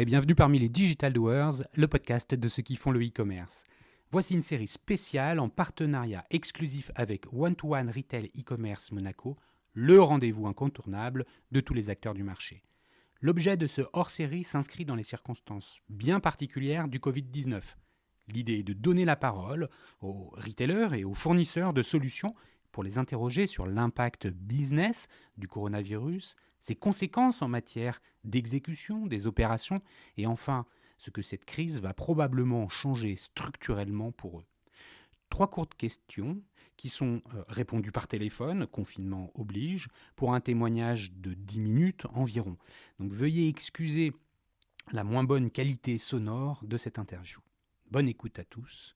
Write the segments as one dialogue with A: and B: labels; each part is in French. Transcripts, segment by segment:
A: et bienvenue parmi les Digital Doers, le podcast de ceux qui font le e-commerce. Voici une série spéciale en partenariat exclusif avec One-to-One Retail e-commerce Monaco, le rendez-vous incontournable de tous les acteurs du marché. L'objet de ce hors-série s'inscrit dans les circonstances bien particulières du Covid-19. L'idée est de donner la parole aux retailers et aux fournisseurs de solutions pour les interroger sur l'impact business du coronavirus, ses conséquences en matière d'exécution des opérations et enfin ce que cette crise va probablement changer structurellement pour eux. 3 courtes questions qui sont répondues par téléphone, confinement oblige, pour un témoignage de 10 minutes environ. Donc veuillez excuser la moins bonne qualité sonore de cette interview. Bonne écoute à tous,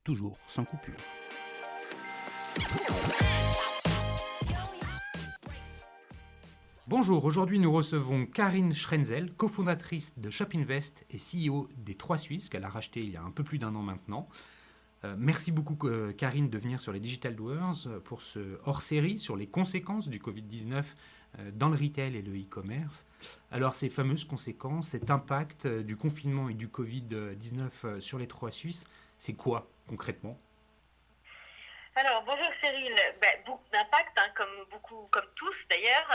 A: toujours sans coupure. Bonjour, aujourd'hui nous recevons Karine Schrenzel, cofondatrice de ShopInvest et CEO des 3 Suisses qu'elle a racheté il y a un peu plus d'1 an maintenant. Merci beaucoup Karine de venir sur les Digital Doers pour ce hors-série sur les conséquences du Covid-19 dans le retail et le e-commerce. Alors ces fameuses conséquences, cet impact du confinement et du Covid-19 sur les 3 Suisses, c'est quoi concrètement ?
B: Alors, bonjour Cyril. Beaucoup d'impact, comme tous d'ailleurs.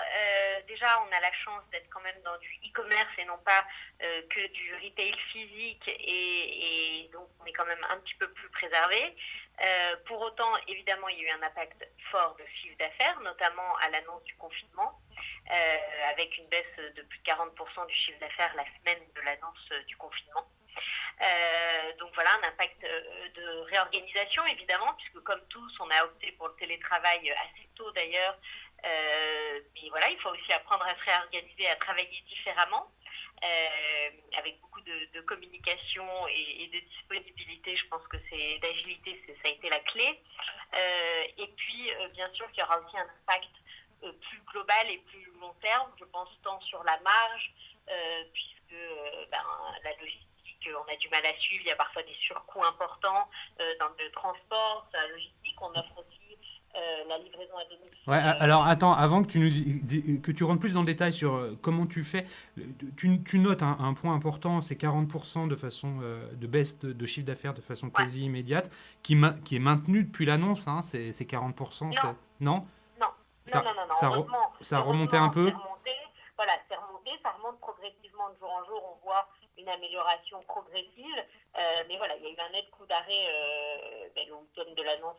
B: Déjà, on a la chance d'être quand même dans du e-commerce et non pas que du retail physique et donc on est quand même un petit peu plus préservé. Pour autant, évidemment, il y a eu un impact fort de chiffre d'affaires, notamment à l'annonce du confinement, avec une baisse de plus de 40% du chiffre d'affaires la semaine de l'annonce du confinement. Donc voilà, un impact de réorganisation évidemment, puisque comme tous, on a opté pour le télétravail assez tôt d'ailleurs. Mais voilà, il faut aussi apprendre à se réorganiser, à travailler différemment, avec beaucoup de communication et de disponibilité. Je pense que d'agilité, ça a été la clé. Et puis, bien sûr qu'il y aura aussi un impact plus global et plus long terme, je pense tant sur la marge, puisque la logistique, on a du mal à suivre, il y a parfois des surcoûts importants dans le transport, sur la logistique, on offre aussi la livraison à domicile.
A: Ouais, alors attends, avant que tu rentres plus dans le détail sur comment tu fais, tu notes un point important, c'est 40% de façon de baisse de chiffre d'affaires de façon quasi immédiate, qui est maintenu depuis l'annonce, hein, ces 40%. Non.
B: Non.
A: Ça a remonté un peu.
B: C'est remonté, ça remonte progressivement de jour en jour, on voit une amélioration progressive, mais voilà, il y a eu un net coup d'arrêt au week-end de l'annonce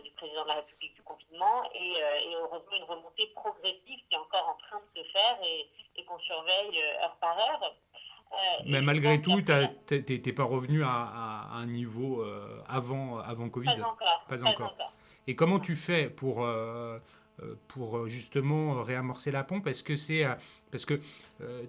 B: du président de la République du confinement et heureusement une remontée progressive qui est encore en train de se faire et qu'on surveille heure par heure.
A: Mais malgré tout, t'es pas revenu à un niveau avant Covid.
B: Pas encore.
A: Et comment tu fais pour justement réamorcer la pompe? Est-ce que c'est parce que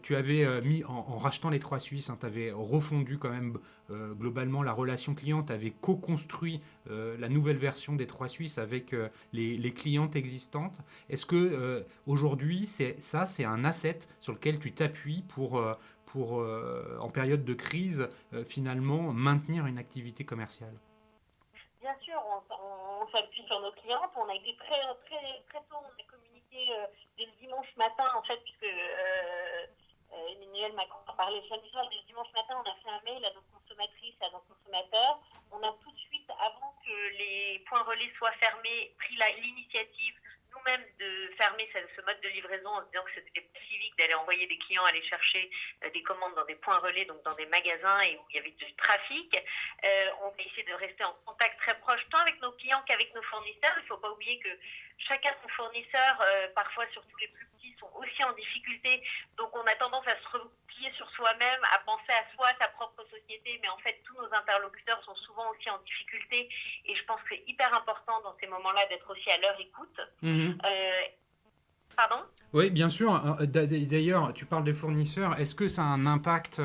A: tu avais mis en rachetant les 3 Suisses, hein, tu avais refondu quand même globalement la relation client, tu avais co-construit la nouvelle version des 3 Suisses avec les clientes existantes. Est-ce que aujourd'hui c'est un asset sur lequel tu t'appuies pour en période de crise finalement maintenir une activité commerciale?
B: Bien sûr, on s'appuie sur nos clientes. On a été très tôt, on a communiqué dès le dimanche matin, en fait, puisque Emmanuel Macron a parlé le samedi soir. Dès le dimanche matin, on a fait un mail à nos consommatrices et à nos consommateurs. On a tout de suite, avant que les points relais soient fermés, pris l'initiative nous-mêmes de fermer ce mode de livraison en se disant que c'était pas civique d'aller envoyer des clients aller chercher des commandes dans des points relais, donc dans des magasins et où il y avait du trafic. On a essayé de rester en contact très proche tant avec nos clients qu'avec nos fournisseurs. Il ne faut pas oublier que chacun de nos fournisseurs, parfois surtout les plus petits, sont aussi en difficulté. Donc on a tendance à se replier sur soi-même, à penser à soi, à sa propre société, mais en fait tous nos interlocuteurs sont souvent aussi en difficulté et je pense que c'est hyper important dans ces moments-là d'être aussi à leur écoute. Pardon ?
A: Oui, bien sûr. D'ailleurs, tu parles des fournisseurs. Est-ce que ça a un impact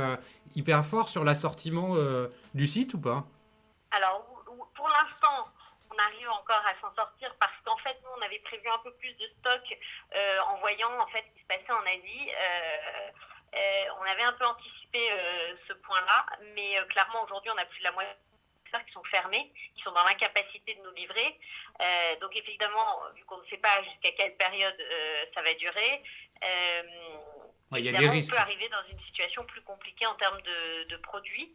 A: hyper fort sur l'assortiment du site ou pas ?
B: Alors, pour l'instant, on arrive encore à s'en sortir parce qu'en fait, nous, on avait prévu un peu plus de stock en voyant en fait ce qui se passait en Asie. On avait un peu anticipé ce point-là, mais clairement, aujourd'hui, on a plus de la moitié qui sont fermés, qui sont dans l'incapacité de nous livrer. Donc évidemment, vu qu'on ne sait pas jusqu'à quelle période ça va durer,
A: Ouais, il y a des
B: Évidemment, on
A: risques.
B: peut arriver dans une situation plus compliquée en termes de produits.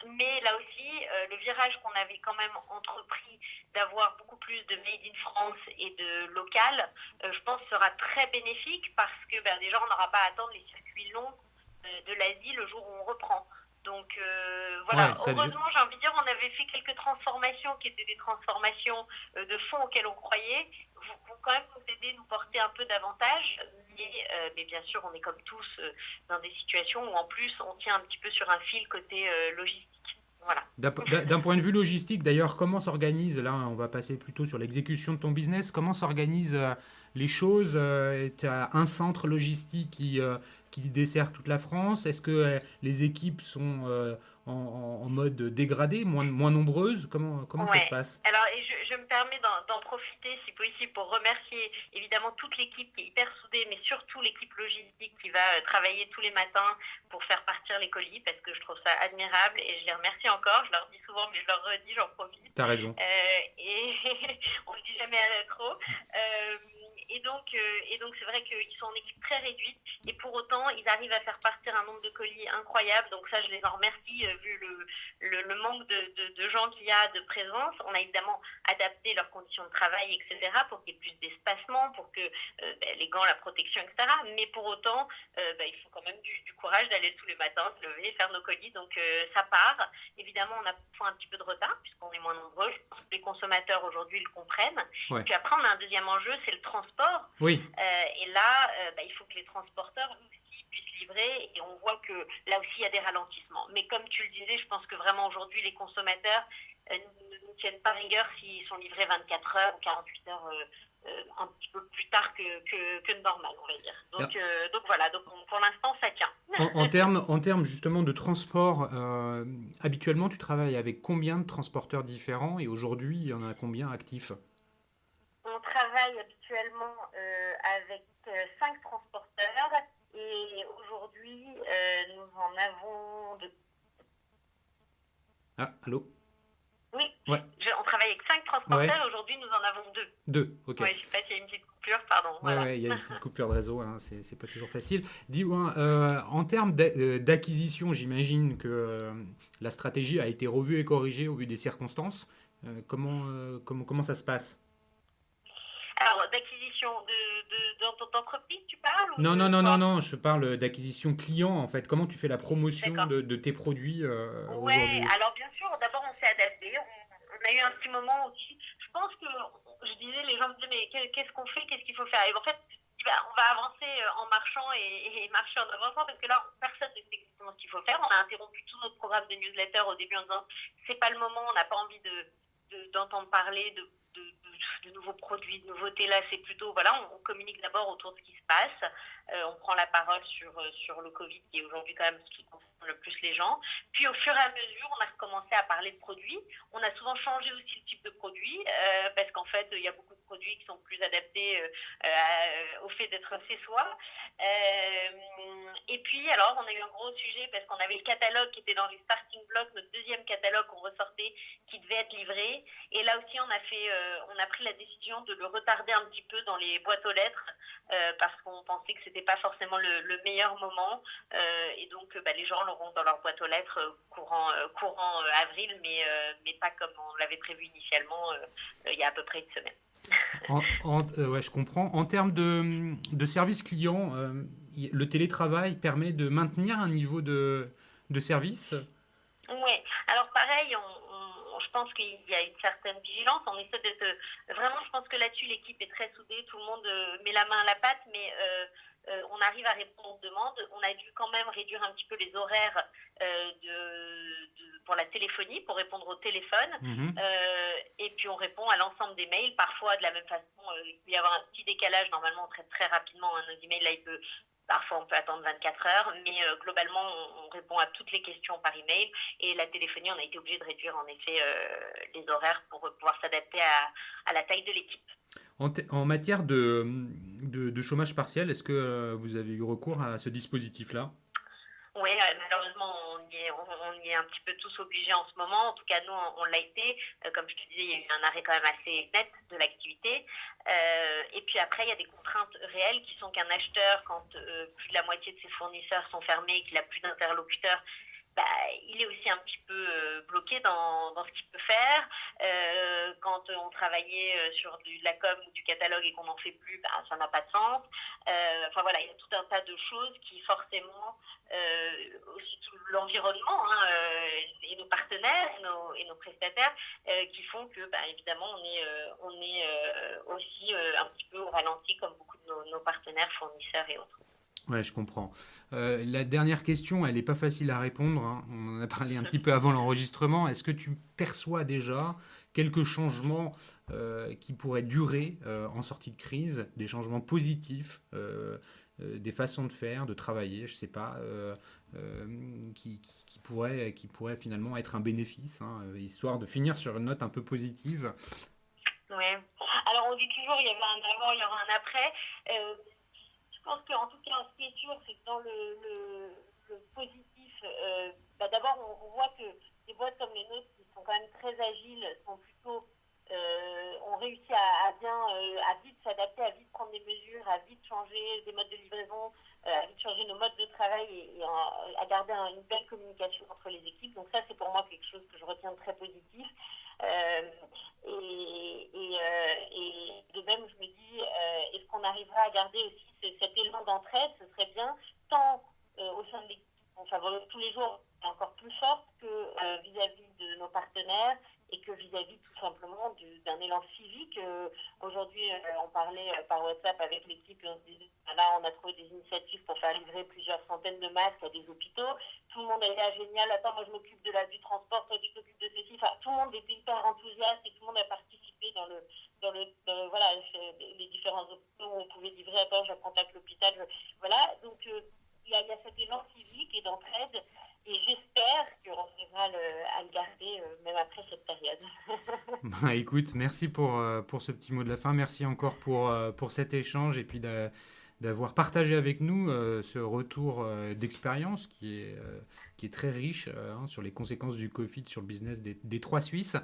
B: Mais là aussi, le virage qu'on avait quand même entrepris d'avoir beaucoup plus de made in France et de local, je pense sera très bénéfique parce que déjà, on n'aura pas à attendre les circuits longs de l'Asie le jour où on reprend. Donc
A: Ouais,
B: voilà, heureusement, j'ai envie de dire, on avait fait quelques transformations qui étaient des transformations de fond auxquelles on croyait, vont quand même nous aider, nous porter un peu davantage. Mais bien sûr, on est comme tous dans des situations où en plus, on tient un petit peu sur un fil côté logistique. Voilà.
A: D'un point de vue logistique, d'ailleurs, comment s'organise, là on va passer plutôt sur l'exécution de ton business, comment s'organisent les choses? Tu as un centre logistique qui dessert toute la France. Est-ce que les équipes sont en mode dégradé, moins nombreuses? Comment ça se
B: Ouais.
A: passe?
B: Alors, et je me permets d'en profiter, si possible, pour remercier évidemment toute l'équipe qui est hyper soudée, mais surtout l'équipe logistique qui va travailler tous les matins pour faire partir les colis, parce que je trouve ça admirable et je les remercie encore. Je leur dis souvent, mais je leur redis, j'en profite.
A: T'as raison.
B: Et on le dit jamais trop. Et donc c'est vrai qu'ils sont en équipe très réduite et pour autant ils arrivent à faire partir un nombre de colis incroyable. Donc ça, je les en remercie vu le manque de gens qu'il y a de présence. On a évidemment adapté leurs conditions de travail, etc., pour qu'il y ait plus d'espacement, pour que les gants, la protection, etc. Mais pour autant, il faut quand même du courage d'aller tous les matins, se lever, faire nos colis. Donc ça part. Évidemment, on a parfois un petit peu de retard puisqu'on est moins nombreux. Je pense que les consommateurs aujourd'hui le comprennent.
A: Ouais.
B: Puis après, on a un deuxième enjeu, c'est le transport.
A: Oui.
B: Et là, il faut que les transporteurs aussi puissent livrer. Et on voit que là aussi, il y a des ralentissements. Mais comme tu le disais, je pense que vraiment aujourd'hui, les consommateurs ne nous tiennent pas rigueur s'ils sont livrés 24 heures ou 48 heures un petit peu plus tard que normal, on va dire. Donc voilà, donc pour l'instant, ça tient.
A: En termes justement de transport, habituellement, tu travailles avec combien de transporteurs différents et aujourd'hui, il y en a combien actifs?
B: On travaille habituellement avec 5 transporteurs et aujourd'hui, nous en avons deux.
A: Ah, allô?
B: Oui,
A: Ouais.
B: on travaille avec 5 transporteurs, aujourd'hui nous en avons 2.
A: Deux, ok.
B: Oui, je sais pas s'il y a une petite coupure, pardon. Voilà.
A: Ouais, il y a une petite coupure de réseau, hein, c'est pas toujours facile. Dis-moi, en termes d'acquisition, j'imagine que la stratégie a été revue et corrigée au vu des circonstances. Comment ça se passe?
B: Alors, d'acquisition d'entreprise, tu parles ou
A: Non, non,
B: de
A: non, non,
B: quoi?
A: non, je parle d'acquisition client en fait. Comment tu fais la promotion
B: D'accord.
A: de tes produits
B: Ouais,
A: aujourd'hui?
B: alors bien sûr, d'abord on s'est adapté. On a eu un petit moment aussi. Je pense que je disais, les gens me disaient, mais qu'est-ce qu'on fait, qu'est-ce qu'il faut faire? Et en fait, on va avancer en marchant et marcher en avançant parce que là, personne ne sait exactement ce qu'il faut faire. On a interrompu tout notre programme de newsletter au début en disant, c'est pas le moment, on n'a pas envie d'entendre parler de nouveaux produits, de nouveautés. Là, c'est plutôt, voilà, on communique d'abord autour de ce qui se passe. On prend la parole sur le Covid, qui est aujourd'hui quand même ce qui concerne le plus les gens. Puis au fur et à mesure, on a recommencé à parler de produits. On a souvent changé aussi le type de produit, parce qu'en fait, il y a beaucoup de produits qui sont plus adaptés au fait d'être chez soi. Et puis, alors, on a eu un gros sujet, parce qu'on avait le catalogue qui était dans les starting blocks, notre deuxième catalogue qu'on ressortait, qui devait être livré. Et là aussi, on a pris la décision de le retarder un petit peu dans les boîtes aux lettres, parce qu'on pensait que c'était pas forcément le meilleur moment. Et donc, les gens l'auront dans leur boîte aux lettres courant avril, mais pas comme on l'avait prévu initialement il y a à peu près une semaine.
A: Ouais, je comprends. En termes de service client, le télétravail permet de maintenir un niveau de service?
B: Oui, alors pareil, je pense qu'il y a une certaine vigilance. On essaie d'être vraiment, je pense que là-dessus l'équipe est très soudée, tout le monde met la main à la pâte, mais on arrive à répondre aux demandes. On a dû quand même réduire un petit peu les horaires pour la téléphonie, pour répondre au téléphone. Et puis on répond à l'ensemble des mails, parfois de la même façon. Il peut y avoir un petit décalage, normalement on traite très rapidement nos emails, là parfois on peut attendre 24 heures, mais globalement on répond à toutes les questions par email. Et la téléphonie, on a été obligé de réduire en effet les horaires pour pouvoir s'adapter à la taille de l'équipe.
A: En matière de chômage partiel, est-ce que vous avez eu recours à ce dispositif-là?
B: Oui, malheureusement, on y on y est un petit peu tous obligés en ce moment. En tout cas, nous, on l'a été. Comme je te disais, il y a eu un arrêt quand même assez net de l'activité. Et puis après, il y a des contraintes réelles qui sont qu'un acheteur, quand plus de la moitié de ses fournisseurs sont fermés et qu'il n'a plus d'interlocuteurs, il est aussi un petit peu bloqué dans ce qu'il peut faire. Quand on travaillait sur de la com ou du catalogue et qu'on n'en fait plus, ça n'a pas de sens. Enfin voilà, il y a tout un tas de choses qui forcément, aussi tout l'environnement et nos partenaires et nos prestataires qui font que évidemment on est aussi un petit peu au ralenti comme beaucoup de nos partenaires, fournisseurs et autres.
A: Ouais, je comprends. La dernière question, elle n'est pas facile à répondre, hein. On en a parlé un petit peu avant l'enregistrement. Est-ce que tu perçois déjà quelques changements qui pourraient durer en sortie de crise, des changements positifs, des façons de faire, de travailler, je ne sais pas, qui pourraient finalement être un bénéfice, hein, histoire de finir sur une note un peu positive?
B: Oui. Alors on dit toujours il y aura un avant, il y aura un après. Je pense qu'en tout cas, ce qui est sûr, c'est que dans le positif, d'abord, on voit que des boîtes comme les nôtres, qui sont quand même très agiles, sont plutôt, ont réussi à vite s'adapter, à vite prendre des mesures, à vite changer des modes de livraison, à vite changer nos modes de travail et à garder une belle communication entre les équipes. Donc ça, c'est pour moi quelque chose que je retiens de très positif. Et de même, je me dis, est-ce qu'on arrivera à garder aussi cet élan d'entraide? Ce serait bien, tant au sein de l'équipe, on favorise tous les jours, et encore plus forte que vis-à-vis de nos partenaires et que vis-à-vis tout simplement d'un élan civique. Aujourd'hui, on parlait par WhatsApp avec l'équipe et on se disait, là, on a trouvé des initiatives pour faire livrer plusieurs centaines de masques à des hôpitaux. Tout le monde a été génial. Attends, moi, je m'occupe du transport, toi, tu t'occupes de ceci. Enfin, tout le monde était hyper enthousiaste et tout le monde a participé dans les différents hôpitaux où on pouvait livrer. Attends, je contacte l'hôpital. Voilà. Donc, il y a cet élan civique et d'entraide. Et j'espère qu'on arrivera à le garder même après cette période.
A: Écoute, merci pour ce petit mot de la fin. Merci encore pour cet échange et puis d'avoir partagé avec nous ce retour d'expérience qui est très riche hein, sur les conséquences du Covid sur le business des trois Suisses.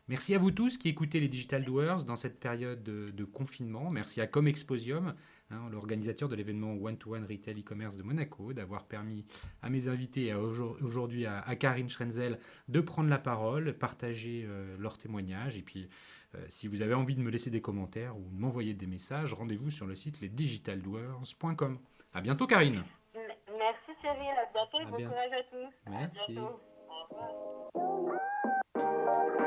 A: Merci à vous tous qui écoutez les Digital Doers dans cette période de confinement. Merci à Comexposium, hein, l'organisateur de l'événement One-to-One Retail e-commerce de Monaco, d'avoir permis à mes invités et aujourd'hui à Karine Schrenzel de prendre la parole, partager leurs témoignages. Et puis, si vous avez envie de me laisser des commentaires ou de m'envoyer des messages, rendez-vous sur le site lesdigitaldoers.com. À bientôt, Karine.
B: Merci Cyril, à bientôt et bon courage à tous.
A: Merci.
B: À bientôt. Au revoir.